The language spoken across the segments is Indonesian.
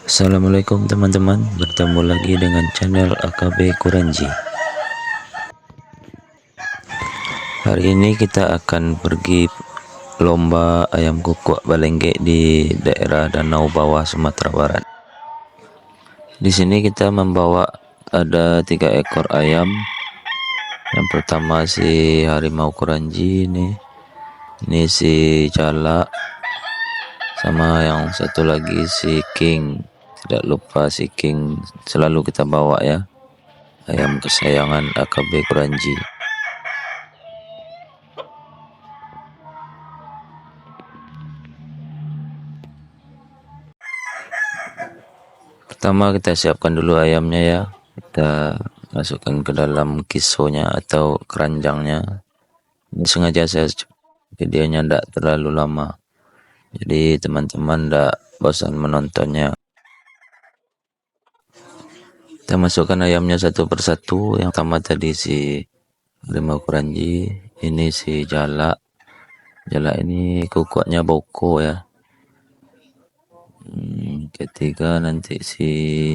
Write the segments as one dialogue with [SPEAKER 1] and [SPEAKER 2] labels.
[SPEAKER 1] Assalamualaikum teman-teman, bertemu lagi dengan channel AKB Kuranji. Hari ini kita akan pergi lomba ayam kukuak balengge di daerah Danau Bawah Sumatera Barat. Di sini kita membawa ada 3 ekor ayam. Yang pertama si harimau Kuranji ini si Jala, sama yang satu lagi si King. Tidak lupa si King selalu kita bawa ya, ayam kesayangan AKB Kuranji. Pertama kita siapkan dulu ayamnya ya, kita masukkan ke dalam kisonya atau keranjangnya. Ini sengaja saya videonya tidak terlalu lama, jadi teman-teman tidak bosan menontonnya. Kita masukkan ayamnya satu persatu. Yang pertama tadi si harimau Kuranji, ini si Jala. Jala ini kukuaknya boko ya. Ketiga nanti si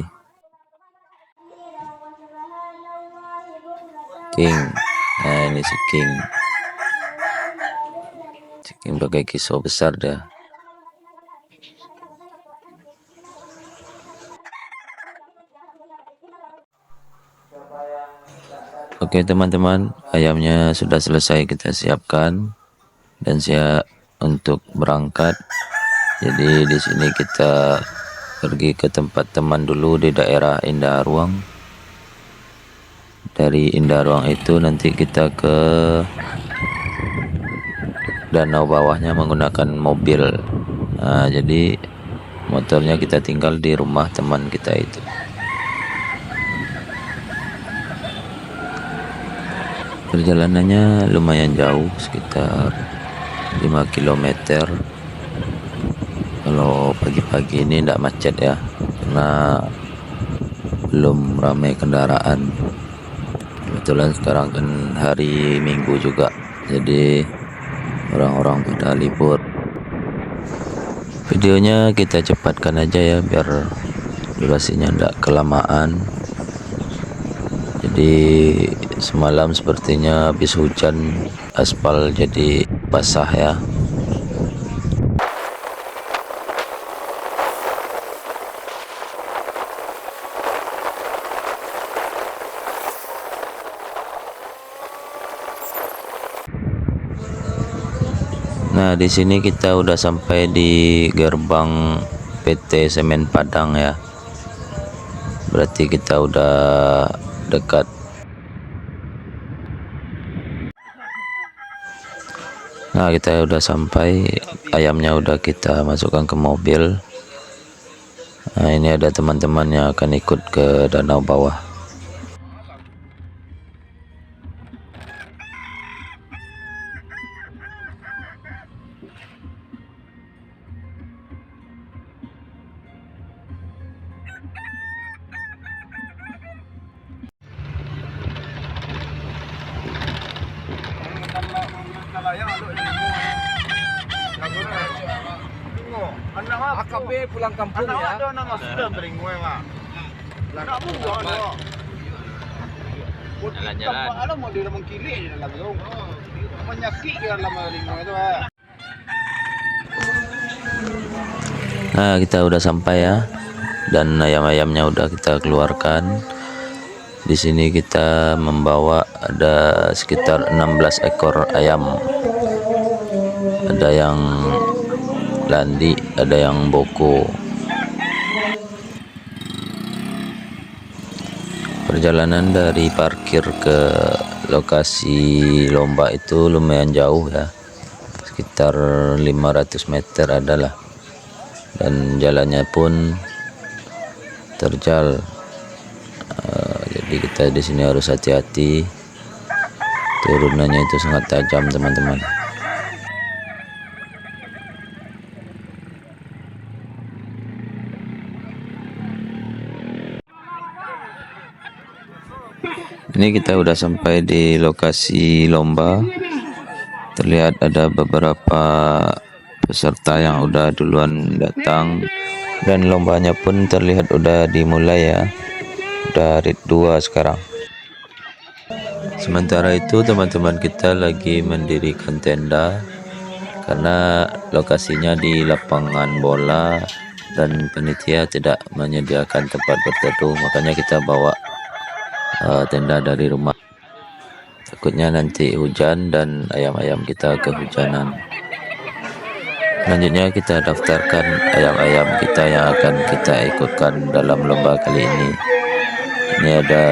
[SPEAKER 1] King. Nah ini si King. Si King pakai kisau besar dah. Oke teman-teman, ayamnya sudah selesai kita siapkan dan siap untuk berangkat. Jadi di sini kita pergi ke tempat teman dulu di daerah Indah Ruang. Dari Indah Ruang itu nanti kita ke danau bawahnya menggunakan mobil. Nah, jadi motornya kita tinggal di rumah teman kita itu. Perjalanannya lumayan jauh, sekitar 5 km. Kalau pagi-pagi ini tidak macet ya, karena belum ramai kendaraan. Kebetulan sekarang kan hari Minggu juga, jadi orang-orang pada libur. Videonya kita cepatkan aja ya, biar durasinya tidak kelamaan. Jadi semalam sepertinya habis hujan, aspal jadi basah ya. Nah, di sini kita udah sampai di gerbang PT Semen Padang ya. Berarti kita udah dekat. Nah, kita udah sampai, ayamnya udah kita masukkan ke mobil. Nah, ini ada teman-teman yang akan ikut ke danau bawah.
[SPEAKER 2] AKB pulang kampung ya.
[SPEAKER 3] Ada nama sudah beringue mah. Nak buang lo.
[SPEAKER 1] Jalan-jalan.
[SPEAKER 3] Ada mau di dalam kili di dalam dong. Menyakit di dalam lingkungan itu.
[SPEAKER 1] Nah, kita udah sampai ya, dan ayam-ayamnya udah kita keluarkan. Di sini kita membawa ada sekitar 16 ekor ayam. Ada yang landi, ada yang boko. Perjalanan dari parkir ke lokasi lomba itu lumayan jauh ya, sekitar 500 meter adalah, dan jalannya pun terjal. Jadi kita di sini harus hati-hati, turunannya itu sangat tajam teman-teman. Ini kita udah sampai di lokasi lomba. Terlihat ada beberapa peserta yang udah duluan datang. Dan lombanya pun terlihat udah dimulai ya, udah rit 2 sekarang. Sementara itu teman-teman kita lagi mendirikan tenda karena lokasinya di lapangan bola dan panitia tidak menyediakan tempat berteduh, makanya kita bawa tenda dari rumah. Takutnya nanti hujan dan ayam-ayam kita kehujanan. Selanjutnya kita daftarkan ayam-ayam kita yang akan kita ikutkan dalam lomba kali ini. Ini ada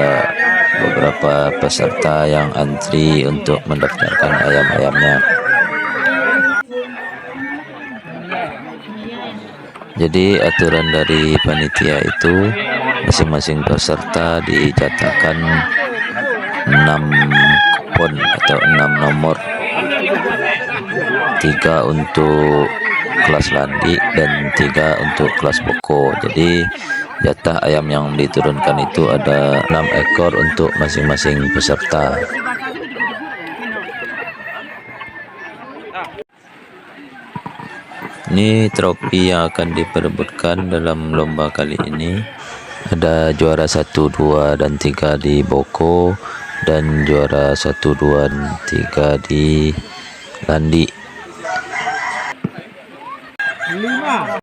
[SPEAKER 1] beberapa peserta yang antri untuk mendaftarkan ayam-ayamnya. Jadi aturan dari panitia itu masing-masing peserta dijatahkan 6 kupon atau 6 nomor, 3 untuk kelas landi dan 3 untuk kelas pokok. Jadi jatah ayam yang diturunkan itu ada 6 ekor untuk masing-masing peserta. Ini trofi yang akan diperebutkan dalam lomba kali ini. Ada juara 1, 2, dan 3 di Boko dan juara 1, 2, dan 3 di Landi.
[SPEAKER 2] 5.